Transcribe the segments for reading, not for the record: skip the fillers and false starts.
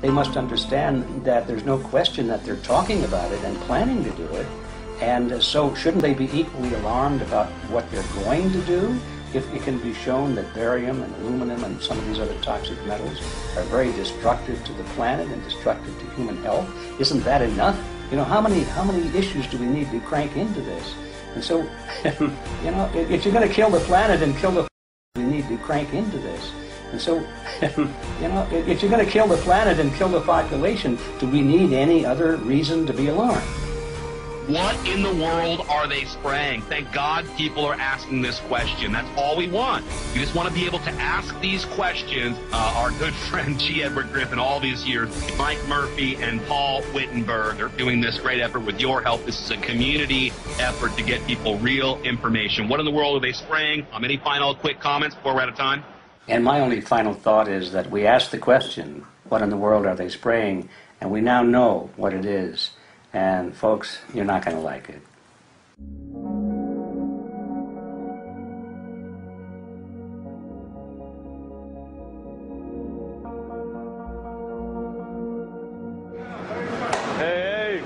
They must understand that there's no question that they're talking about it and planning to do it. And so shouldn't they be equally alarmed about what they're going to do if it can be shown that barium and aluminum and some of these other toxic metals are very destructive to the planet and destructive to human health? Isn't that enough? You know, how many issues do we need to crank into this? And so, you know, if you're going to kill the planet and kill the, we need to crank into this. And so, you know, if you're going to kill the planet and kill the population, do we need any other reason to be alarmed? What in the world are they spraying? Thank God people are asking this question. That's all we want. We just want to be able to ask these questions. Our good friend G. Edward Griffin, all these years, Mike Murphy and Paul Wittenberg are doing this great effort with your help. This is a community effort to get people real information. What in the world are they spraying? Any final quick comments before we're out of time? And my only final thought is that we asked the question, what in the world are they spraying? And we now know what it is. And folks, you're not going to like it. Hey!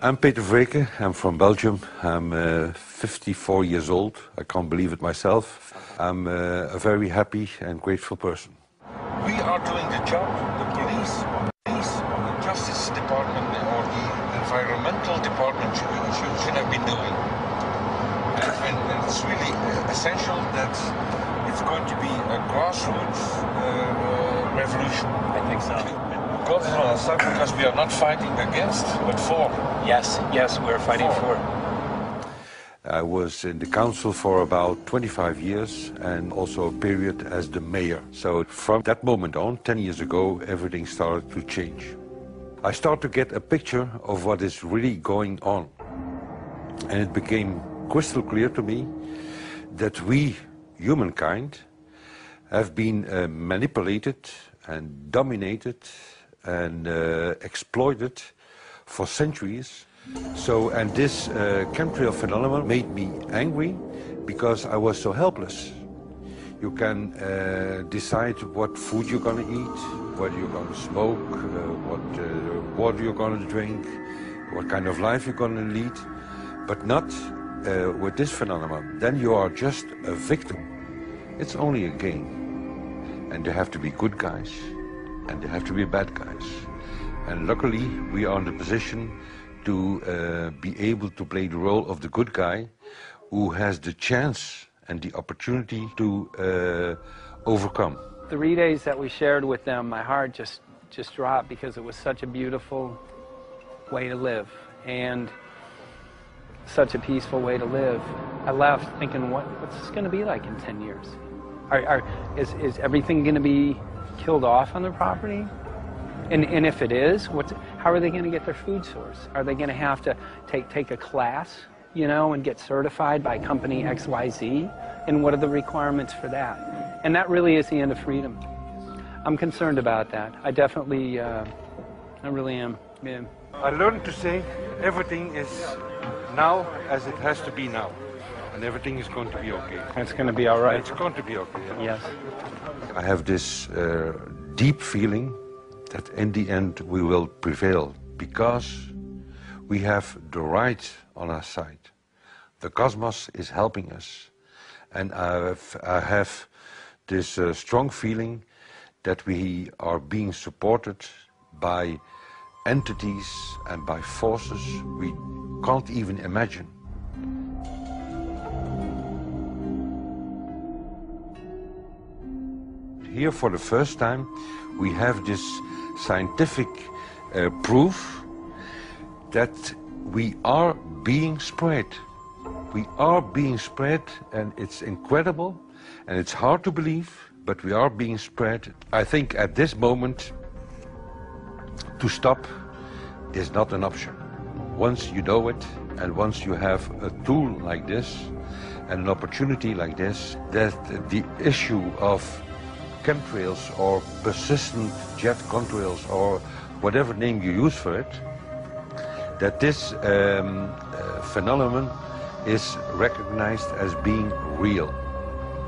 I'm Peter Vreken. I'm from Belgium. I'm 54 years old. I can't believe it myself. I'm a very happy and grateful person. We are doing the job the police, the Justice Department, or the Environmental Department should have been doing. And it's really essential that it's going to be a grassroots revolution. I think so. God is on our side because we are not fighting against, but for. Yes, we're fighting for. I was in the council for about 25 years and also a period as the mayor. So from that moment on, 10 years ago, everything started to change. I started to get a picture of what is really going on. And it became crystal clear to me that we, humankind, have been manipulated and dominated and exploited for centuries. So, and this chemtrail phenomenon made me angry because I was so helpless. You can decide what food you're going to eat, whether you're going to smoke, what water you're going to drink, what kind of life you're going to lead, but not with this phenomenon. Then you are just a victim. It's only a game. And there have to be good guys, and there have to be bad guys. And luckily, we are in the position to be able to play the role of the good guy who has the chance and the opportunity to overcome. The relays that we shared with them, my heart just dropped because it was such a beautiful way to live and such a peaceful way to live. I left thinking, what's this going to be like in 10 years? Is everything going to be killed off on the property? And if it is, how are they going to get their food source? Are they going to have to take a class, you know, and get certified by company XYZ? And what are the requirements for that? And that really is the end of freedom. I'm concerned about that. I definitely, I really am. Yeah. I learned to say everything is now as it has to be now. And everything is going to be okay. It's going to be all right. It's going to be okay. Yeah. Yes. I have this deep feeling that in the end we will prevail because we have the right on our side. The cosmos is helping us. And I have this strong feeling that we are being supported by entities and by forces we can't even imagine. Here for the first time we have this scientific proof that we are being spread. We are being spread, and it's incredible and it's hard to believe, but we are being spread. I think at this moment to stop is not an option. Once you know it and once you have a tool like this and an opportunity like this, that the issue of chemtrails or persistent jet contrails or whatever name you use for it, that this phenomenon is recognized as being real,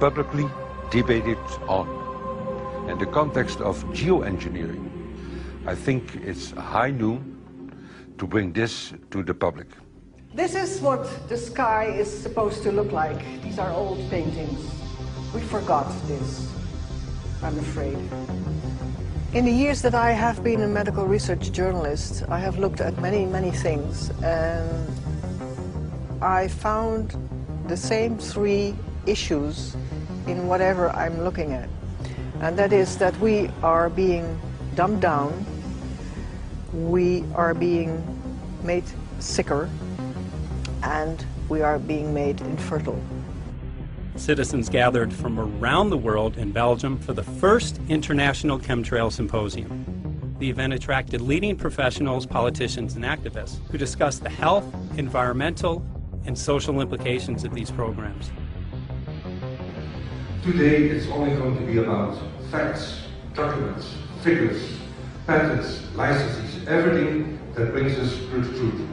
publicly debated on. In the context of geoengineering, I think it's high noon to bring this to the public. This is what the sky is supposed to look like. These are old paintings. We forgot this, I'm afraid. In the years that I have been a medical research journalist, I have looked at many things, and I found the same three issues in whatever I'm looking at. And that is that we are being dumbed down, we are being made sicker, and we are being made infertile. Citizens gathered from around the world in Belgium for the first International Chemtrail Symposium. The event attracted leading professionals, politicians, and activists who discussed the health, environmental, and social implications of these programs. Today it's only going to be about facts, documents, figures, patents, licenses, everything that brings us to the truth.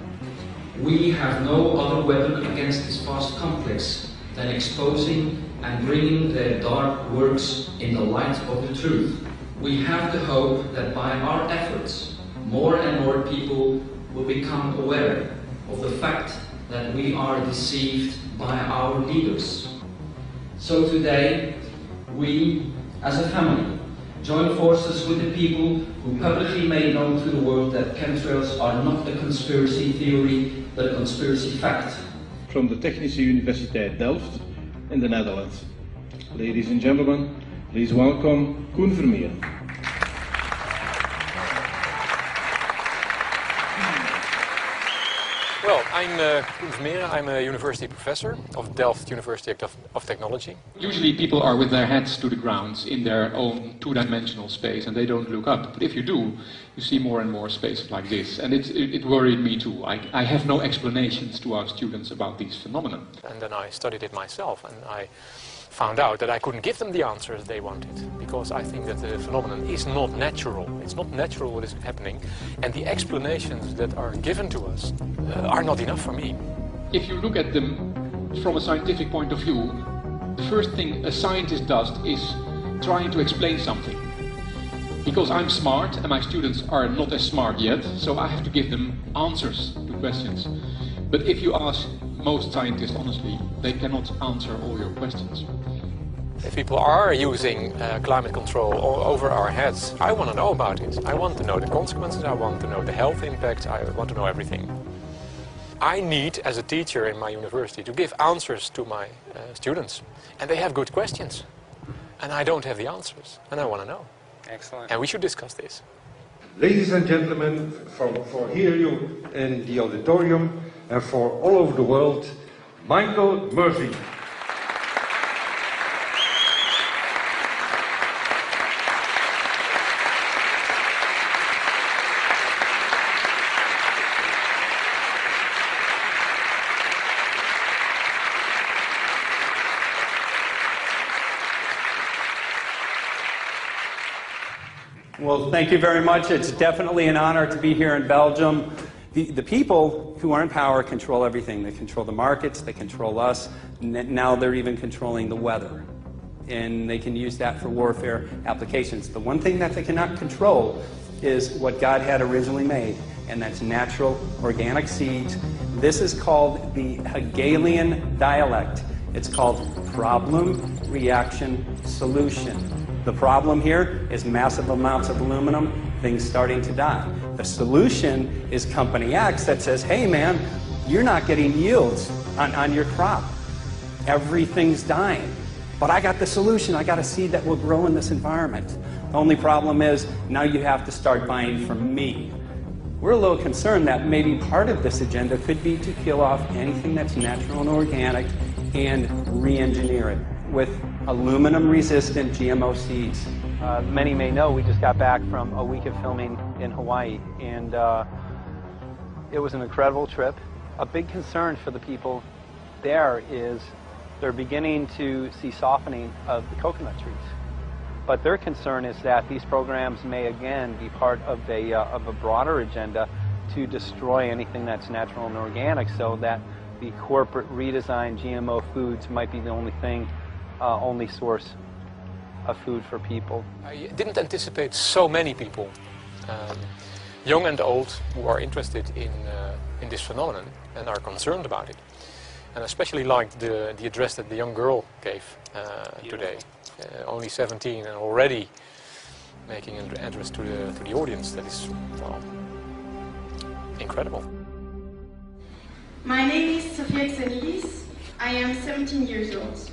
We have no other weapon against this vast complex than exposing and bringing their dark works in the light of the truth. We have the hope that by our efforts, more and more people will become aware of the fact that we are deceived by our leaders. So today, we, as a family, join forces with the people who publicly made known to the world that chemtrails are not a conspiracy theory, but a conspiracy fact. From the Technische Universiteit Delft in the Netherlands. Ladies and gentlemen, please welcome Koen Vermeer. Well, I'm Koen Vermeer. I'm a university professor of Delft University of Technology. Usually people are with their heads to the ground in their own two-dimensional space and they don't look up. But if you do, you see more and more spaces like this. And it worried me too. I have no explanations to our students about these phenomena. And then I studied it myself and I found out that I couldn't give them the answers they wanted, because I think that the phenomenon is not natural. It's not natural what is happening, and the explanations that are given to us are not enough for me. If you look at them from a scientific point of view, the first thing a scientist does is trying to explain something. Because I'm smart and my students are not as smart yet, so I have to give them answers to questions. But if you ask most scientists honestly, they cannot answer all your questions. If people are using climate control all over our heads, I want to know about it. I want to know the consequences, I want to know the health impact, I want to know everything. I need, as a teacher in my university, to give answers to my students. And they have good questions. And I don't have the answers, and I want to know. Excellent. And we should discuss this. Ladies and gentlemen, for here you in the auditorium and for all over the world, Michael Murphy. Well, thank you very much. It's definitely an honor to be here in Belgium. The people who are in power control everything. They control the markets, they control us, now they're even controlling the weather. And they can use that for warfare applications. The one thing that they cannot control is what God had originally made, and that's natural organic seeds. This is called the Hegelian dialect. It's called problem, reaction, solution. The problem here is massive amounts of aluminum, things starting to die. The solution is company X that says, hey man, you're not getting yields on your crop. Everything's dying. But I got the solution, I got a seed that will grow in this environment. The only problem is, now you have to start buying from me. We're a little concerned that maybe part of this agenda could be to kill off anything that's natural and organic and re-engineer it with aluminum-resistant GMO seeds. Many may know we just got back from a week of filming in Hawaii, and it was an incredible trip. A big concern for the people there is they're beginning to see softening of the coconut trees. But their concern is that these programs may again be part of a broader agenda to destroy anything that's natural and organic, so that the corporate redesigned GMO foods might be the only source of food for people. I didn't anticipate so many people young and old, who are interested in this phenomenon and are concerned about it. And I especially liked the address that the young girl gave today. Only 17 and already making an address to the audience. That is, well, incredible. My name is Sofia Xenidis. I am 17 years old.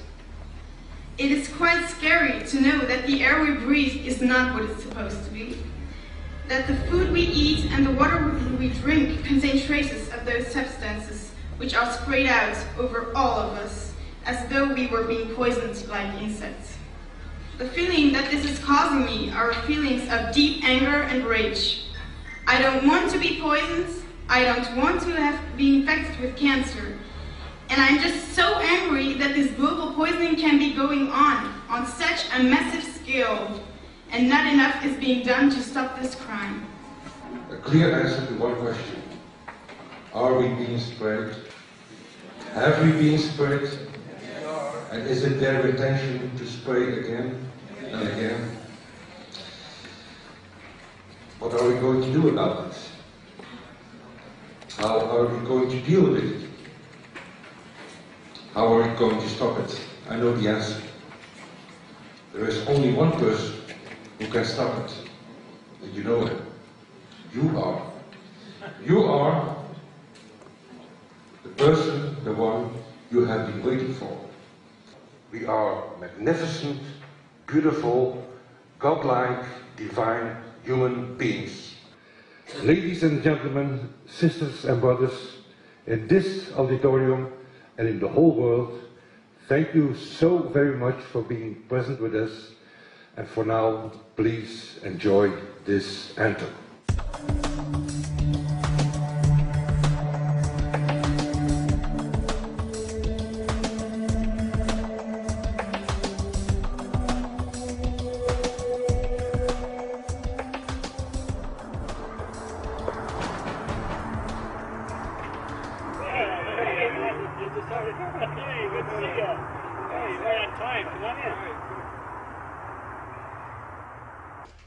It is quite scary to know that the air we breathe is not what it's supposed to be. That the food we eat and the water we drink contain traces of those substances which are sprayed out over all of us, as though we were being poisoned like insects. The feeling that this is causing me are feelings of deep anger and rage. I don't want to be poisoned, I don't want to be infected with cancer, and I'm just so angry that this global poisoning can be going on such a massive scale, and not enough is being done to stop this crime. A clear answer to one question. Are we being sprayed? Have we been sprayed? And is it their intention to spray again and again? What are we going to do about it? How are we going to deal with it? How are we going to stop it? I know the answer. There is only one person who can stop it. And you know it. You are. You are the person, the one you have been waiting for. We are magnificent, beautiful, godlike, divine human beings. Ladies and gentlemen, sisters and brothers, in this auditorium and in the whole world, thank you so very much for being present with us. And for now, please enjoy this anthem.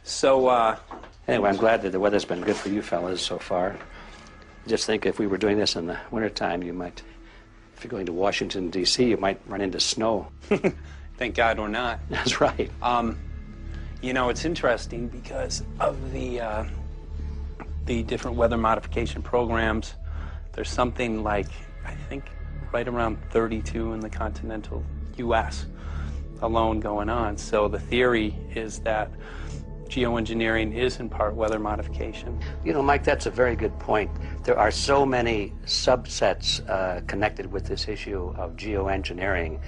So, anyway, I'm glad that the weather's been good for you fellas so far. Just think if we were doing this in the wintertime, you might, if you're going to Washington, D.C., you might run into snow. thank God we're not. That's right. You know, it's interesting because of the different weather modification programs. There's something like, I think, right around 32 in the continental U.S. alone going on. So the theory is that geoengineering is in part weather modification. You know, Mike, that's a very good point. There are so many subsets connected with this issue of geoengineering.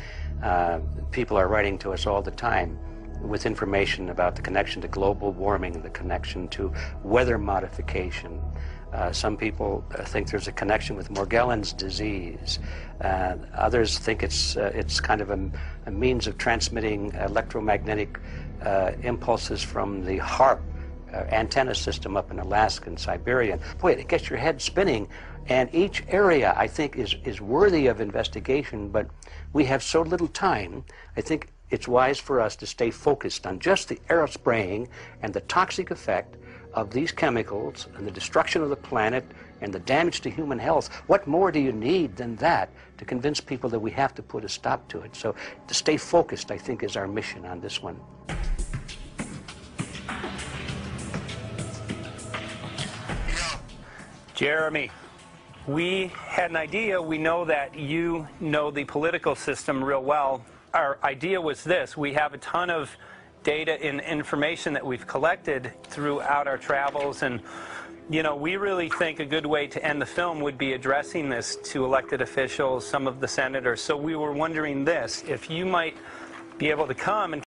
People are writing to us all the time with information about the connection to global warming, the connection to weather modification. Some people think there's a connection with Morgellons disease. Others think it's kind of a means of transmitting electromagnetic impulses from the HAARP antenna system up in Alaska and Siberia. Boy, it gets your head spinning. And each area, I think, is worthy of investigation, but we have so little time. I think it's wise for us to stay focused on just the air spraying and the toxic effect of these chemicals and the destruction of the planet and the damage to human health. What more do you need than that to convince people that we have to put a stop to it? So to stay focused, I think, is our mission on this one. Jeremy, we had an idea. We know that you know the political system real well. Our idea was this. We have a ton of data and information that we've collected throughout our travels, and you know, we really think a good way to end the film would be addressing this to elected officials, some of the senators. So we were wondering this, if you might be able to come and